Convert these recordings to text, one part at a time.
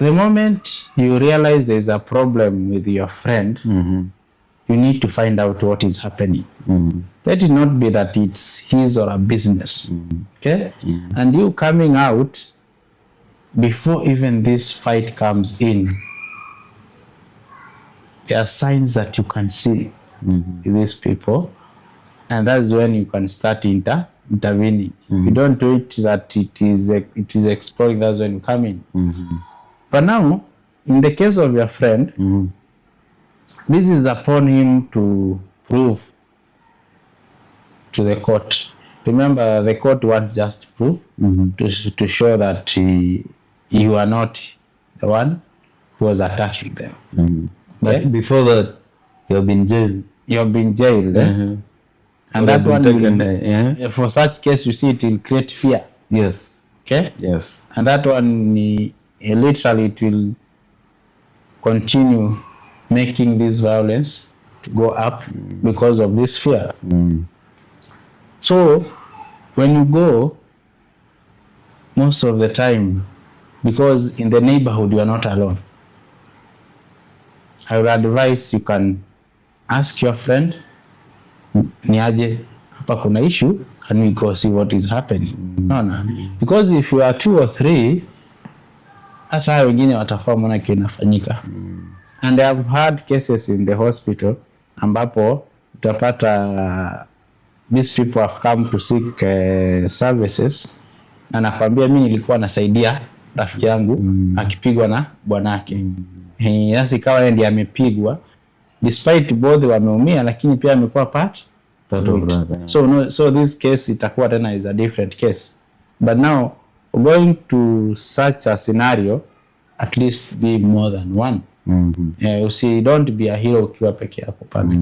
the moment you realize there's a problem with your friend, you need to find out what is happening. Let it not be that it's his or a business. Okay? And you coming out before even this fight comes in, there are signs that you can see with these people, and that's when you can start intervening. You don't do it that it is exploring, that's when you come in. But now, in the case of your friend, this is upon him to prove to the court. Remember, the court wants just proof to show that you are not the one who was attacking them. But before that, you have been jailed. You have been jailed. And that one, taken, for such case, you see, it will create fear. Yes. Okay? Yes. And that one, literally, it will continue making this violence to go up because of this fear. So, when you go, most of the time, because in the neighborhood, you are not alone. I would advise you can ask your friend, niaje, hapa kuna issue, can we go see what is happening? No. Because if you are 2 or 3, hata wengine watakuwa mwana kinafanyika. And I have had cases in the hospital ambapo utapata these people have come to seek services, na nakwambia mimi nilikuwa nasaidia rafiki yangu akipigwa na bwanake. Yasi kawa yeye ndiye amepigwa, despite both wameumia, lakini pia amekuwa part of it. So this case itakuwa tena is a different case. But now going to such a scenario, at least be more than one. You see, don't be a hero ukiwa peke yako pale.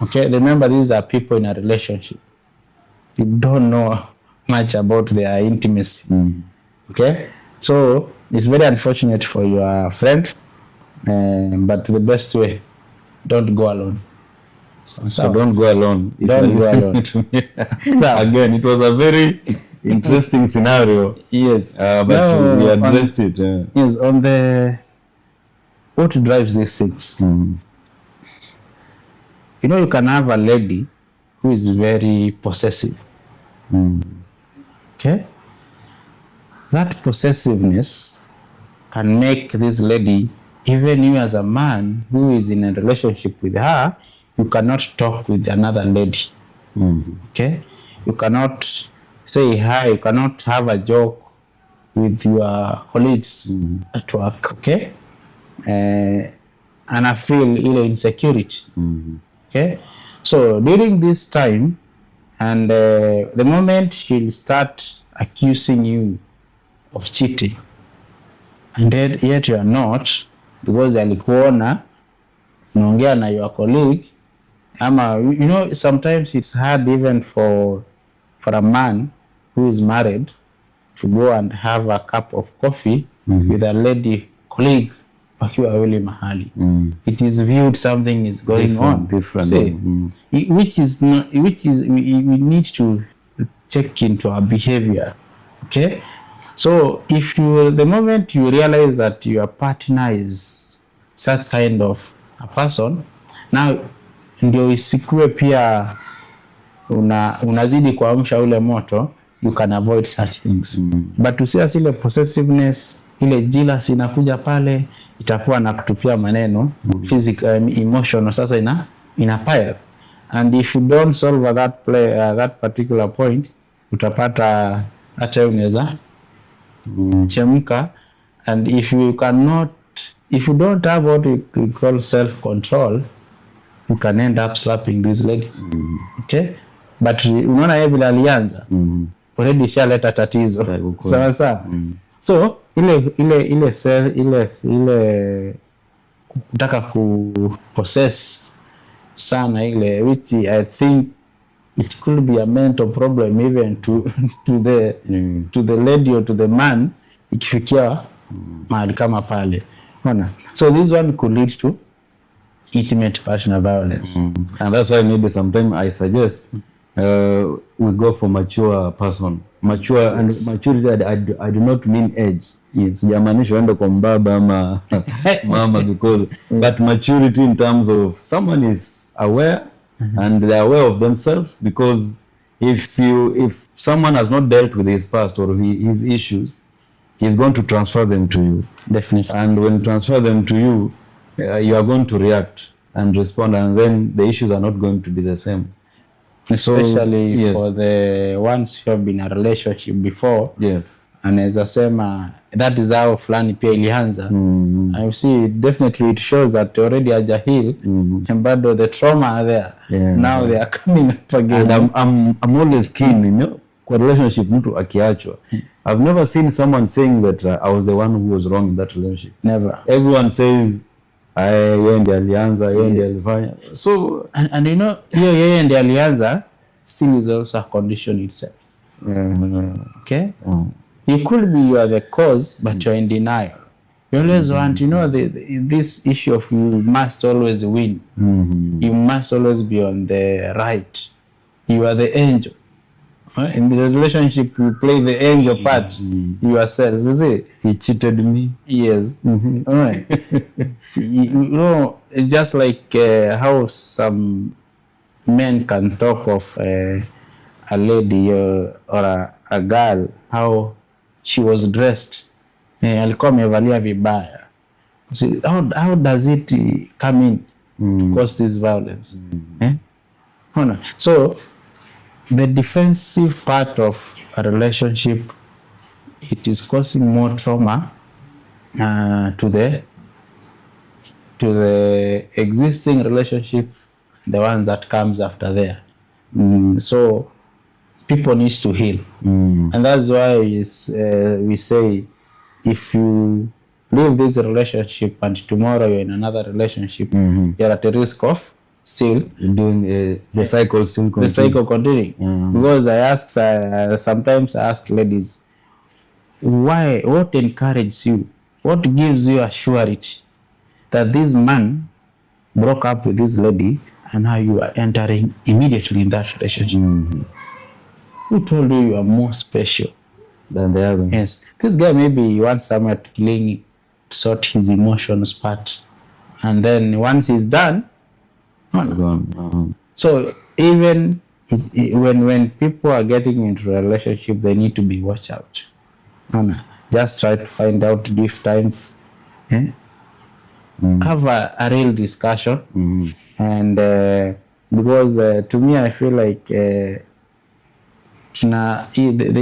Okay, remember these are people in a relationship. You don't know much about their intimacy. Okay, so it's very unfortunate for your friend, but the best way, don't go alone. So don't go alone. Don't go alone. Again, it was a very interesting scenario. Yes, but we addressed it. Yes, on the what drives these things. You know, you can have a lady who is very possessive. Okay? That possessiveness can make this lady, even you as a man who is in a relationship with her, you cannot talk with another lady. Okay? You cannot say hi, you cannot have a joke with your colleagues at work. Okay? And I feel insecurity. Okay, so during this time, and the moment she'll start accusing you of cheating, and yet you are not, because alikuona unaongea na your colleague, ama you know, sometimes it's hard even for a man who is married to go and have a cup of coffee with a lady colleague. It is viewed something is going on different. See, which is we need to check into our behavior. Okay, so if you, the moment you realize that your partner is such kind of a person, now ndio isikue pia unazidi kuamsha ule moto, you can avoid such things. But to see asile possessiveness, ile jealousy inakuja pale, itakuwa na kutupia maneno, physical, emotional, sasa ina pile. And if you don't solve that particular point, utapata hata unaweza chemka. And if you don't have what we call self-control, you can end up slapping this lady. Okay? But unaona yeye vile alianza, already shaleta tatizo. Sawa. So ile kutaka kupossess sana ile, which I think it could be a mental problem even to the lady or to the man, ikifikia mahali kama pale. So this one could lead to intimate partner violence. And that's why maybe sometimes I suggest we go for mature person. Mature, and maturity, I do not mean age. Yes. Sijamaanisha uende kwa mbaba ama mama because but maturity in terms of someone is aware and they are aware of themselves, because if someone has not dealt with his past or his issues, he's going to transfer them to you. Definitely. And when you transfer them to you, you are going to react and respond, and then the issues are not going to be the same. Especially yes. for the ones who have been in a relationship before. Yes. Anaweza sema that is how fulani pia ilianza. And you see, definitely it shows that already haja heal, and bado the trauma are there. Yeah. Now they are coming up again. And I'm always keen, you know, kwa relationship mtu akiachwa. I've never seen someone saying that I was the one who was wrong in that relationship. Never. Everyone says yeye ndiye alianza, yeye ndiye alifanya. So and you know, yeye ndiye alianza still is also a condition itself. Okay? You could be you are the cause, but you're in denial. You always want, you know, this issue of you must always win. You must always be on the right. You are the angel. In the relationship, you play the angel part yourself. You see, he cheated me. Yes. All right. You know, it's just like how some men can talk of a lady or a girl, how she was dressed. Alikuwa amevalia vibaya. See, how does it come in to cause this violence? So the defensive part of a relationship, it is causing more trauma to the existing relationship, the ones that comes after there. So people need to heal, and that's why we say, if you leave this relationship and tomorrow you're in another relationship, you're at a risk of still doing the cycle still continuing. The cycle continuing. Because sometimes I ask ladies, why? What encourages you? What gives you a surety that this man broke up with this lady and now you are entering immediately in that relationship? Who told you are more special than the other? Yes. This guy maybe wants someone to cling to sort his emotions part. And then once he's done, so even when people are getting into a relationship, they need to be watch out. Just try to find out, give time, have a real discussion. And because to me, I feel like the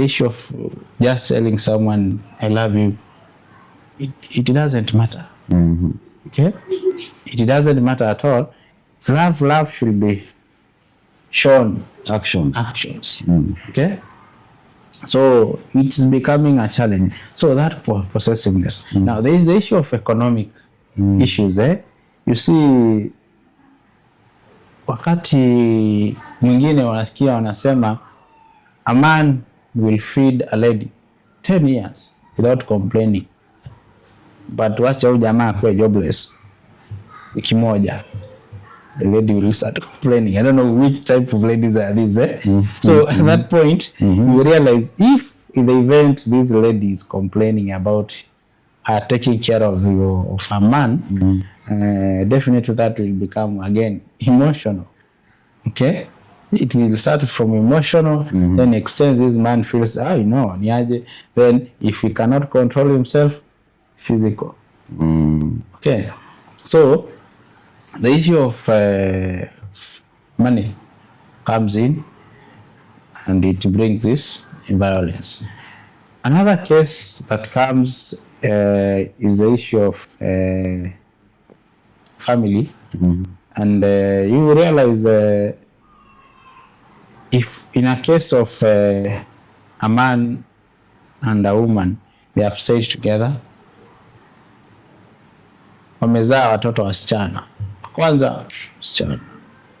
issue of just telling someone I love you, it doesn't matter. Okay, it doesn't matter at all. Love should be shown. Actions. Okay, so it's becoming a challenge. So that possessiveness. Now there is the issue of economic issues. You see, wakati mwingine wanasikia wanasema a man will feed a lady 10 years without complaining, but wacha huyu jamaa kuwa jobless wiki moja, the lady will start complaining. I don't know which type of ladies are these. So at that point, you realize if in the event this lady is complaining about her taking care of a man, definitely that will become again emotional. Okay, it will start from emotional, then extend. This man feels, niaje. Then if he cannot control himself, physical. Okay, so the issue of money comes in, and it brings this violence. Another case that comes is the issue of family, and you realize if in a case of a man and a woman, they have stayed together, wamezaa watoto wasichana, kwanza msichana,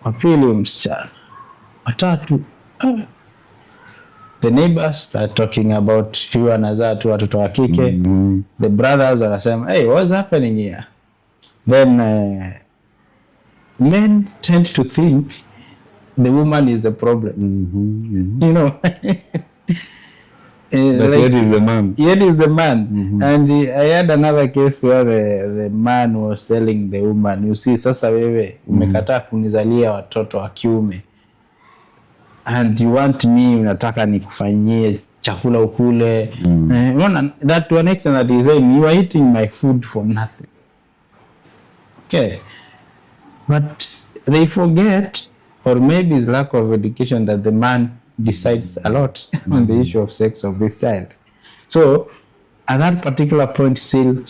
wa pili msichana, watatu the neighbors start talking about huyu anazaa tu watoto wa kike. The brothers wanasema, hey, what's happening here? Then men tend to think the woman is the problem. You know. But like, yet is the man. yet is the man. And I had another case where the man was telling the woman, you see, sasa wewe umekataa kunizalia watoto wa kiume and you want me, unataka nikufanyie chakula ukule. That to an extent that he's saying, you are eating my food for nothing. Okay. But they forget, or maybe it's lack of education, that the man decides a lot on the issue of sex of this child. So at that particular point still,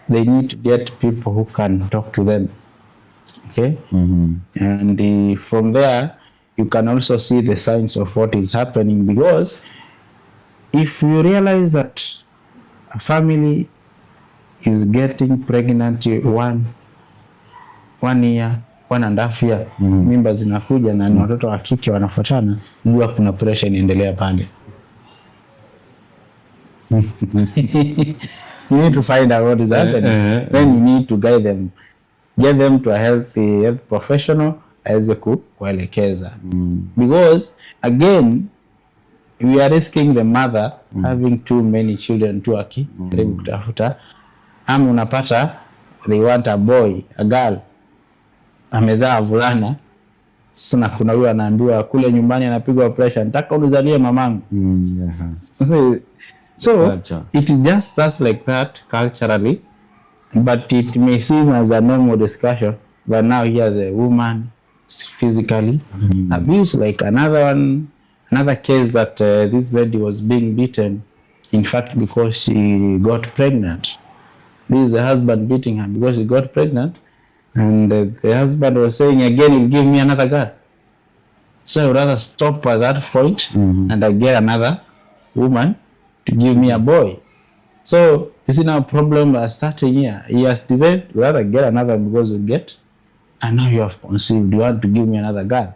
they need to get people who can talk to them. Okay? And from there, you can also see the signs of what is happening, because if you realize that a family is getting pregnant 1 year, 1.5 year, mimba zinakuja na watoto wa kike wanafuatana, jua kuna pressure inaendelea pale. You need to find out what is happening. Then you need to guide them, get them to a health professional aweze kuelekeza. Because again, we are risking the mother having too many children tu akijaribu kutafuta, ama unapata they want a boy, a girl, amezaa vulana, sasa kuna huyu anaambiwa kule nyumbani anapigwa pressure, nataka unizalie mamangu. So it just starts like that culturally, but it may seem as a normal discussion, but now here the woman is physically abused. Like another case that this lady was being beaten, in fact, because she got pregnant. This is the husband beating her because she got pregnant, and the husband was saying, again, you'll give me another girl. So I would rather stop at that point and I get another woman to give me a boy. So you see now problem starting here. He has decided rather get another because you get, and now you have conceived. You want to give me another girl.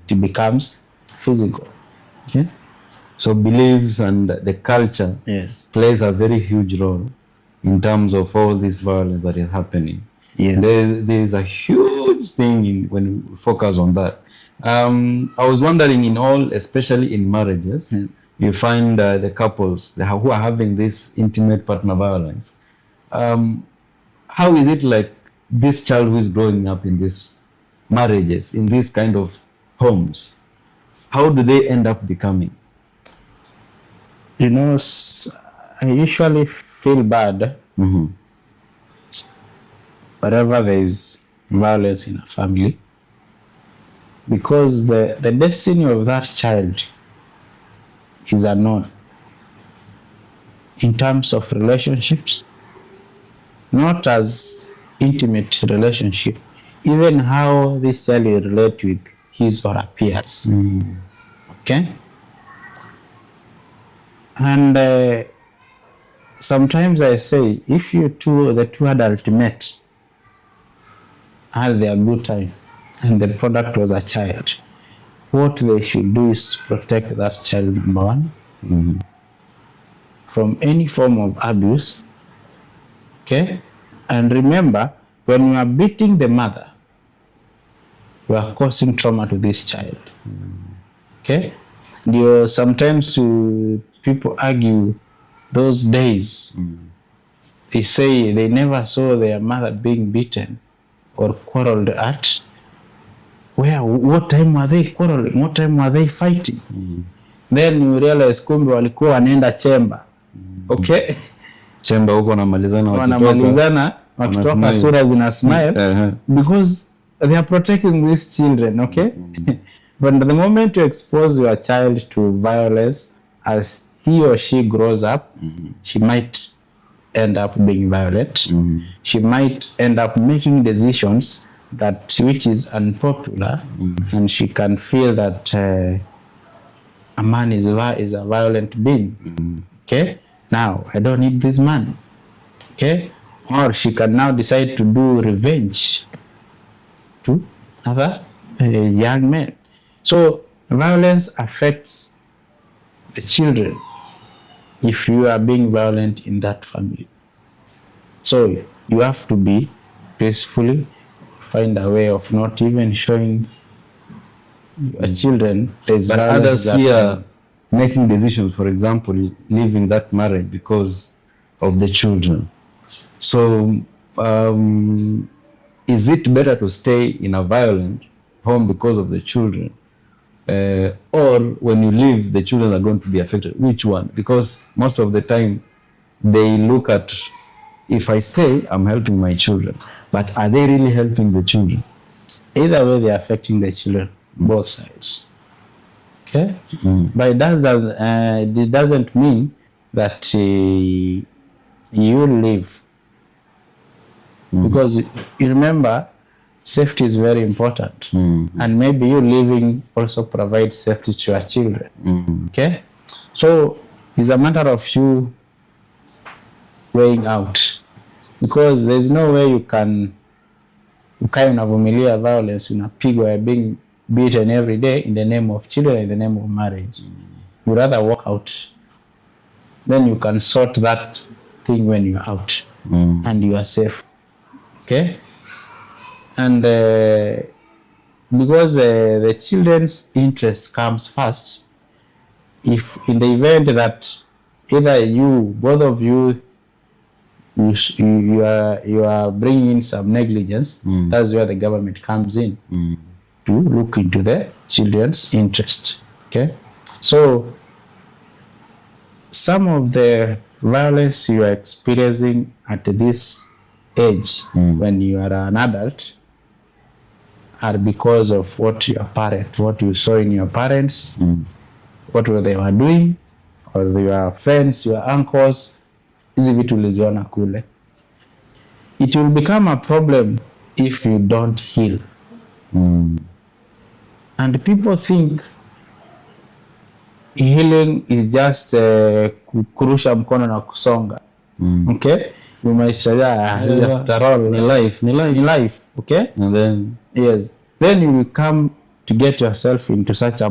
It becomes physical. Okay. So beliefs and the culture plays a very huge role in terms of all this violence that is happening. There is a huge thing when we focus on that. I was wondering, in all, especially in marriages, you find the couples who are having this intimate partner violence. How is it like this child who is growing up in these marriages, in these kind of homes, how do they end up becoming? You know, I usually feel bad wherever there is violence in a family, because the destiny of that child is unknown in terms of relationships, not as intimate relationship, even how this child will relate with his or her peers. Okay? And sometimes I say, if the two adults met, had their good time, and the product was a child, what they should do is to protect that child, number one, from any form of abuse. Okay? And remember, when you are beating the mother, you are causing trauma to this child. Okay? Sometimes people argue those days. They say they never saw their mother being beaten or quarreled at. What time were they quarreling? What time were they fighting? Then you realize kumbe walikuwa wanaenda chemba. Okay? Chemba huko wanamalizana wakitoka sura zina smile because they are protecting these children. Okay? But the moment you expose your child to violence, as he or she grows up, she might end up being violent. She might end up making decisions which is unpopular, and she can feel that a man is a violent being. Okay? Now, I don't need this man. Okay? Or she can now decide to do revenge to other young men. So, violence affects the children if you are being violent in that family. So, you have to be peacefully, find a way of not even showing your children there's but others fear making decisions, for example, leaving that marriage because of the children. So, is it better to stay in a violent home because of the children? Or when you leave, the children are going to be affected? Which one? Because most of the time, they look at, if I say I'm helping my children, but are they really helping the children? Either way, they're affecting the children, both sides. Okay? But it doesn't mean that you leave. Because you remember, safety is very important. And maybe you leaving also provides safety to your children. Okay? So it's a matter of you weighing out. Because there's no way you can unavumilia violence, unapigwa, you're being beaten every day in the name of children, in the name of marriage. You rather walk out. Then you can sort that thing when you're out and you are safe. Okay? And because the children's interest comes first, if in the event that either both of you are bringing in some negligence, that's where the government comes in to look into the children's interest. Okay? So some of the violence you are experiencing at this age when you are an adult are because of what you saw in your parents, what they were doing, or your friends, your uncles. Hizi vitu uliziona kule. It will become a problem if you don't heal. And people think healing is just kurusha mkono na kusonga. Okay? You might say, after all, in life. Okay? And then, yes. Then you will come to get yourself into such a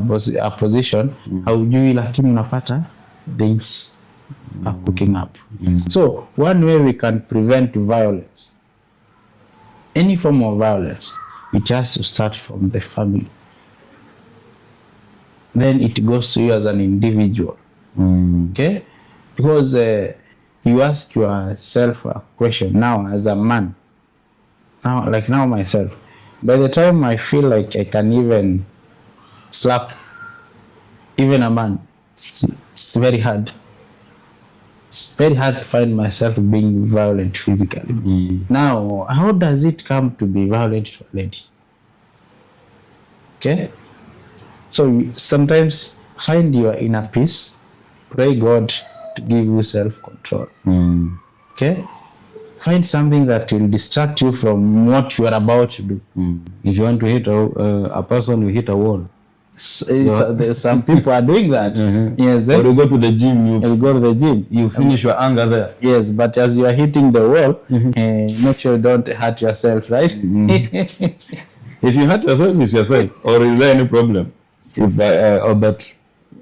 position, haujui lakini unapata things are cooking up. So one way we can prevent violence, any form of violence, it has to start from the family. Then it goes to you as an individual. Okay? Because you ask yourself a question now as a man. Now myself. By the time I feel like I can even slap even a man, it's very hard. It's very hard to find myself being violent physically. Now, how does it come to be violent to a lady? Okay? So sometimes find your inner peace, pray God to give you self-control. Okay? Find something that will distract you from what you are about to do. If you want to hit a person, you hit a wall. Some people are doing that. Yes. Or you go to the gym. You go to the gym. You finish your anger there. Yes, but as you are hitting the wall, make sure you don't hurt yourself, right? If you hurt yourself, it's yourself. Or is there any problem? If or that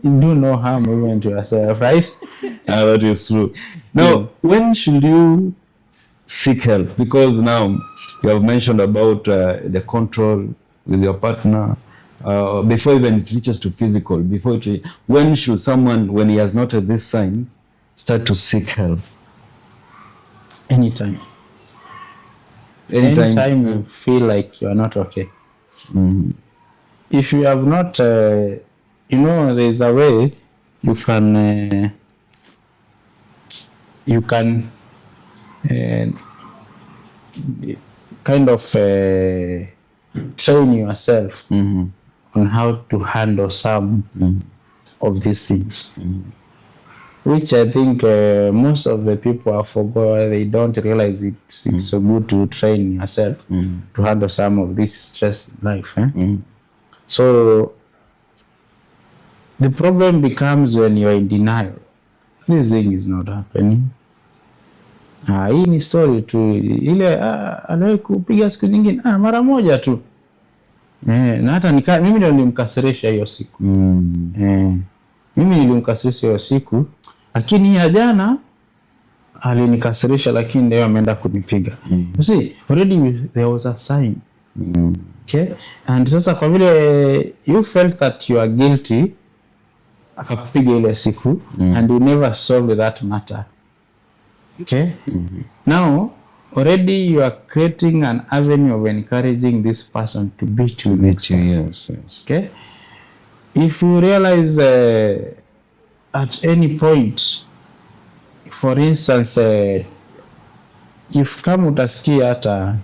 you do no harm even to yourself, right? That is true. Now, when should you seek help? Because now you have mentioned about the control with your partner. Before even it reaches to physical, when should someone, when he has noted this sign, start to seek help? Anytime you feel like you are not okay. If you have not, there's a way you can kind of train yourself on how to handle some of these things, which I think most of the people have forgot. They don't realize it's so good to train yourself to handle some of this stress in life. So the problem becomes when you're in denial. This thing is not happening. Hii ni story tu, ile aliwahi kupiga siku nyingine mara moja tu. Na hata mimi ndio nilimkasirisha hiyo siku. Mimi nilimkasirisha hiyo siku, lakini ya jana alinikasirisha, lakini ndio ameenda kunipiga. You see, already there was a sign. Okay? And sasa kwa vile you felt that you are guilty, akakupiga ile siku and you never solved that matter. Okay? Now, already you are creating an avenue of encouraging this person to beat you next time. Yes. Okay? If you realize at any point, for instance, if kama utasikia hata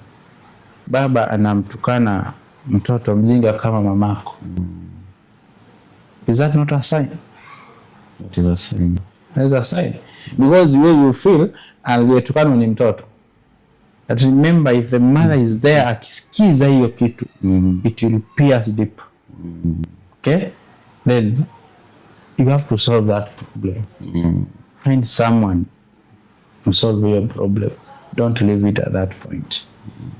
baba anamtukana mtoto mjinga kama mamako, is that not a sign? That is a sign. That is a sign. Because the way you feel aliyetukanwa ni mtoto. But remember, if the mother is there akisikiza hiyo kitu, it will pierce deep. Okay? Then you have to solve that problem. Find someone to solve your problem. Don't leave it at that point.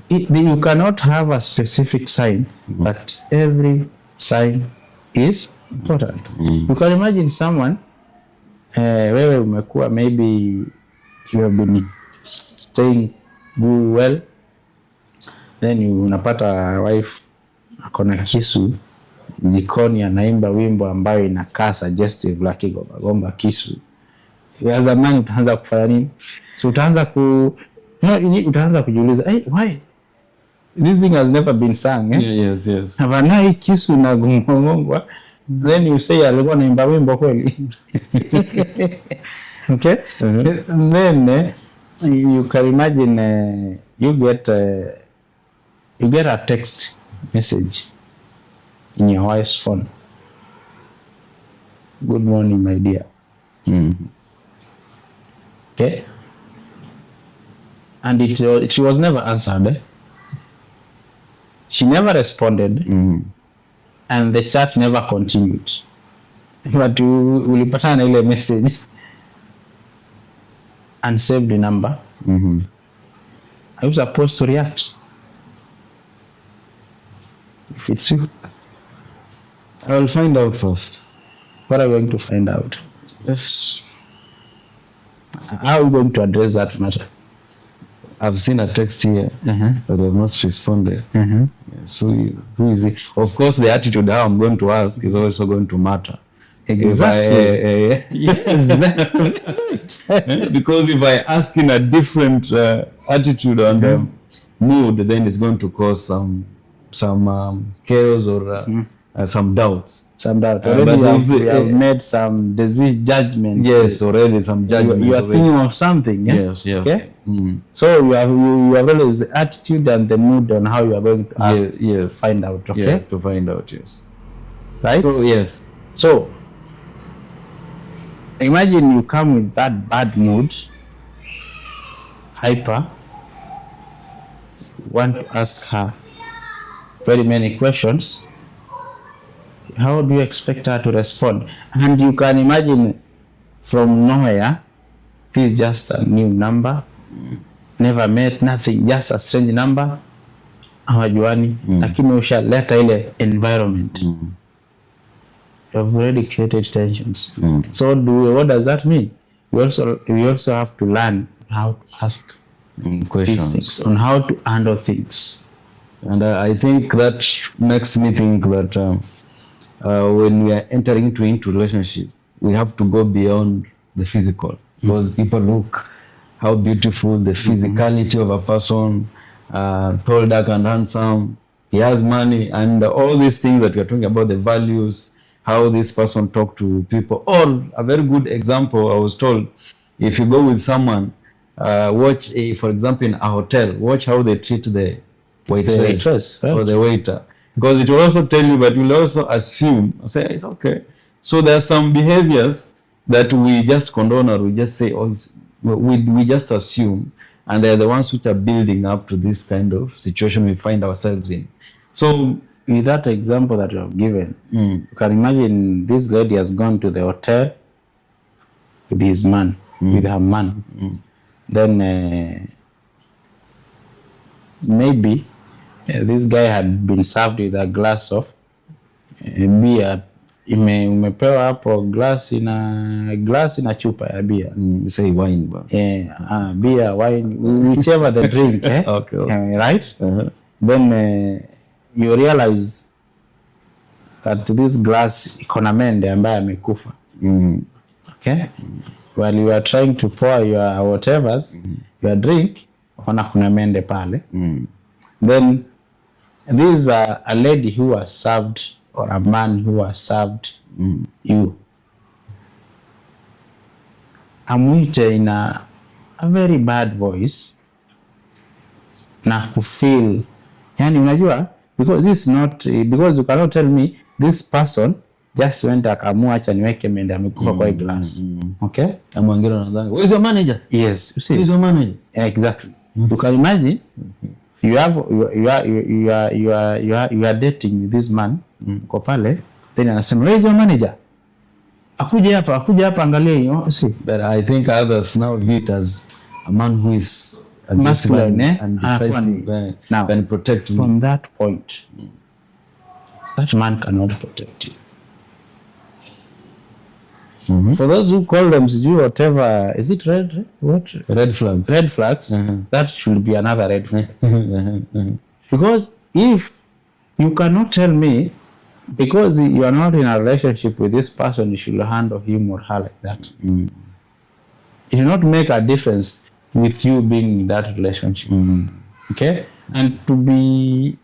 You cannot have a specific sign, but every sign is important. You can imagine someone, wewe umekuwa, maybe you have been staying well, then unapata wife akona kisu jikoni, anaimba wimbo ambayo inakaa suggestive like gomba kisu. Ya zamani utaanza kufanya nini? So utaanza kujiuliza, hey, why? This thing has never been sung. Yes. Havana hii kisu na gongongwa. Then you say alikuwa anaimba wimbo kweli. Okay? Then you can imagine you get a text message in your wife's phone. Good morning, my dear. Okay? And it was never answered. She never responded. And the chat never continued. But ulipatana na ile message and saved the number. I was supposed to react. If it's you, I will find out first. what are you going to find out? Yes. How are you going to address that matter? I've seen a text here, but I have not responded. So who is it? Of course, the attitude how I'm going to ask is also going to matter. Exactly. Yes. Because if I ask in a different attitude and mood, then it's going to cause some chaos or some doubts. Some doubt. Already you have made some disease judgment. Yes, already some judgment. You are thinking of something. Yeah? Yes. Okay. So you have always the attitude and the mood on how you are going to ask. Yes. Find out. Okay. Yeah, to find out. Yes. Right. So yes. So imagine you come with that bad mood, hyper, want to ask her very many questions. How do you expect her to respond? And you can imagine from nowhere, this is just a new number, never met, nothing, just a strange number. Hawajuani, lakini ushaleta ile environment. You have already created tensions. So what does that mean? We also have to learn how to ask Questions. these things, on how to handle things. And I think that makes me think that when we are entering into relationship, we have to go beyond the physical. Because people look how beautiful the physicality of a person, tall, dark, and handsome. He has money, and all these things that we are talking about, the values, how this person talk to people. Or a very good example, I was told, if you go with someone, watch, for example, in a hotel, watch how they treat the waitress right? Or the waiter. Because it will also tell you, but you will also assume, say, it's okay. So there are some behaviors that we just condone, or we just say, oh, we just assume, and they're the ones which are building up to this kind of situation we find ourselves in. So with that example that you have given, you can imagine this lady has gone to the hotel with his man, with her man. Then maybe this guy had been served with a glass of beer. Umepewa hapo glass ina chupa ya beer. Say wine, but beer, wine, whichever the drink. Okay. Right? Then you realize that this glass iko na mende ambaye amekufa. Okay? While you are trying to pour your whatever's, your drink, ona kuna mende pale. Then this is a lady who was served, or a man who was served you. Amwite in a very bad voice na kufeel, yani unajua, because this is not, because you cannot tell me this person just went akamua acha niweke mende amekufa kwa glass. Okay? Amwangiro nadhani, where's your manager? Yes, you see. Where's your manager? Exactly. You can imagine you are dating this man kwa pale, then anasema where's your manager? Akuja hapa angalia, you know, see. But I think others now view it as a man who is masculine, and decisive, now can protect from me. that point. That man cannot protect you. For those who call them whatever, is it red? What? Red flags. Red flags. That should be another red flag. Because if you cannot tell me, because you are not in a relationship with this person, you should handle him or her like that. It will not make a difference with you being in that relationship. Okay? And to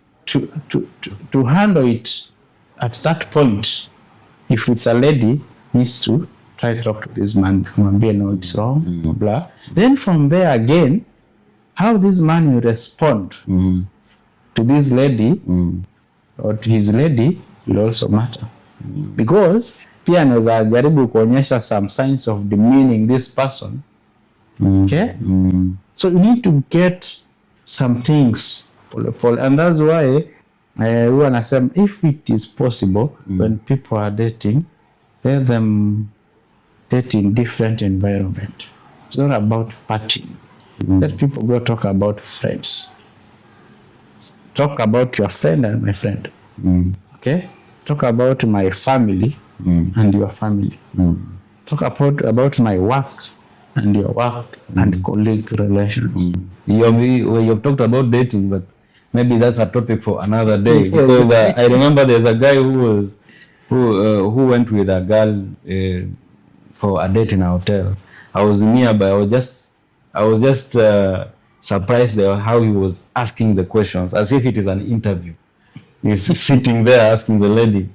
handle it at that point, if it's a lady, needs to try to talk to this man, mwambie no, it's wrong, blah. Then from there again, how this man will respond to this lady or to his lady will also matter. Because pia anaweza jaribu kuonyesha some signs of demeaning this person. Okay? So you need to get some things, and that's why we anasema if it is possible, when people are dating, let them date in different environment. It's not about partying. Let people go talk about friends. Talk about your friend and my friend. Okay? Talk about my family and your family. Talk about my work and your work and colleague relations. You've talked about dating, but maybe that's a topic for another day. Because I remember there's a guy who went with a girl for a date in a hotel. I was nearby. I was just surprised how he was asking the questions as if it is an interview. He's sitting there asking the lady,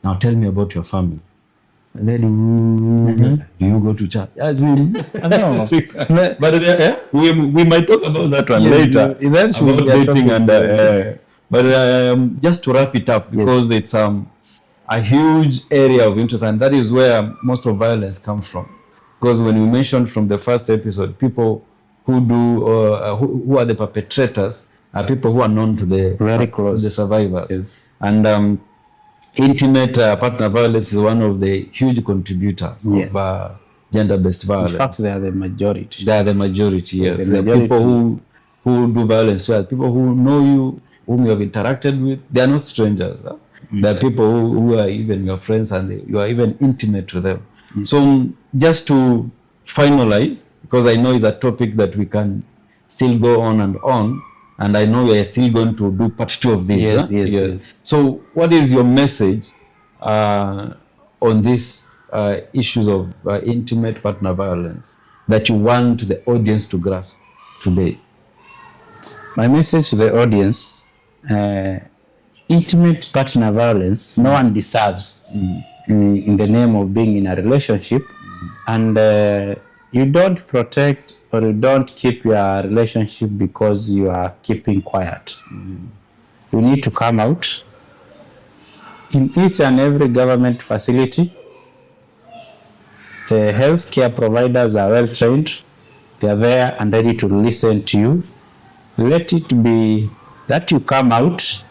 now tell me about your family. The lady, do you go to church? As in, but we might talk about that one later. Eventually, about dating and but just to wrap it up, because it's a huge area of interest, and that is where most of violence comes from. Because when we mentioned from the first episode, people who who are the perpetrators are people who are known to the very close, the survivors. Yes. And intimate partner violence is one of the huge contributors of gender-based violence. In fact, they are the majority. They are the majority, yes. The majority. People who do violence to others, people who know you, whom you have interacted with, they are not strangers. They are people who are even your friends, and you are even intimate to them. So just to finalize, because I know it's a topic that we can still go on, and I know we are still going to do part 2 of this. Yes. So what is your message on these issues of intimate partner violence that you want the audience to grasp today? My message to the audience, intimate partner violence, no one deserves in the name of being in a relationship. And you don't protect or you don't keep your relationship because you are keeping quiet. You need to come out. In each and every government facility, the healthcare providers are well trained. They are there and ready to listen to you. Let it be that you come out,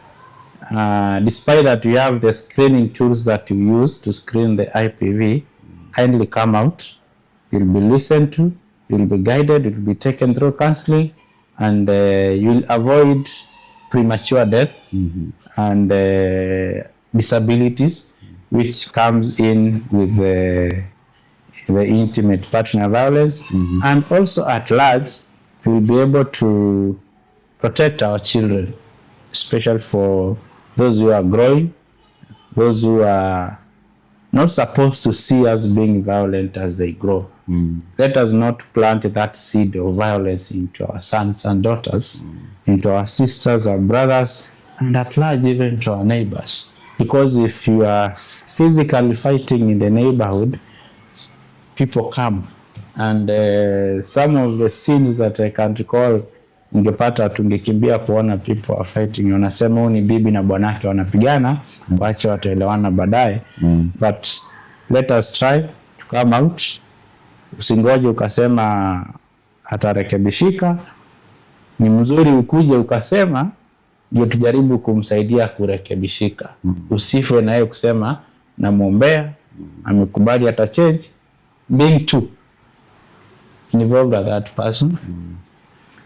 despite that you have the screening tools that you use to screen the IPV. Kindly come out. You'll be listened to. You'll be guided. You'll be taken through counseling, and you'll avoid premature death and disabilities, which comes in with the intimate partner violence. And also at large, we'll be able to protect our children, especially for those who are growing, those who are not supposed to see us being violent as they grow. Let us not plant that seed of violence into our sons and daughters, into our sisters and brothers, and at large even to our neighbors. Because if you are physically fighting in the neighborhood, people come. And some of the scenes that I can recall, ningepata tungekimbia kuona people are fighting. Wanasema huyu ni bibi na bwanake wanapigana, waache wataelewana baadaye. But let us try to come out. Usingoje ukasema atarekebishika. Ni mzuri ukuje ukasema ndio tujaribu kumsaidia kurekebishika. Usife na yeye kusema namuombea, amekubali atachange. Being too involved with that person.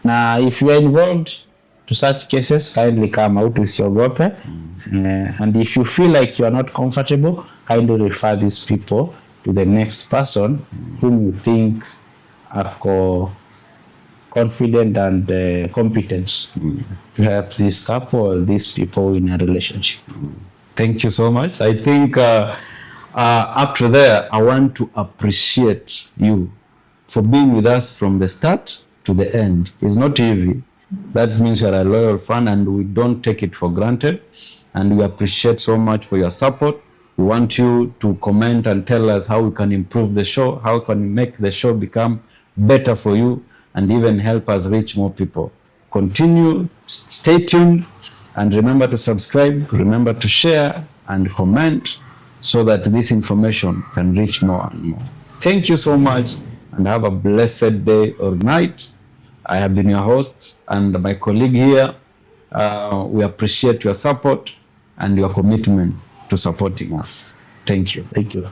Now, if you are involved to such cases, kindly come out, usiogope. And if you feel like you are not comfortable, kindly refer these people to the next person whom you think are confident and competent to help this couple or these people in a relationship. Thank you so much. I think after there, I want to appreciate you for being with us from the start to the end. It's not easy. That means you're a loyal fan and we don't take it for granted. And we appreciate so much for your support. We want you to comment and tell us how we can improve the show, how we can make the show become better for you and even help us reach more people. Continue, stay tuned, and remember to subscribe, remember to share and comment so that this information can reach more and more. Thank you so much and have a blessed day or night. I have been your host and my colleague here. We appreciate your support and your commitment to supporting us. Thank you. Thank you.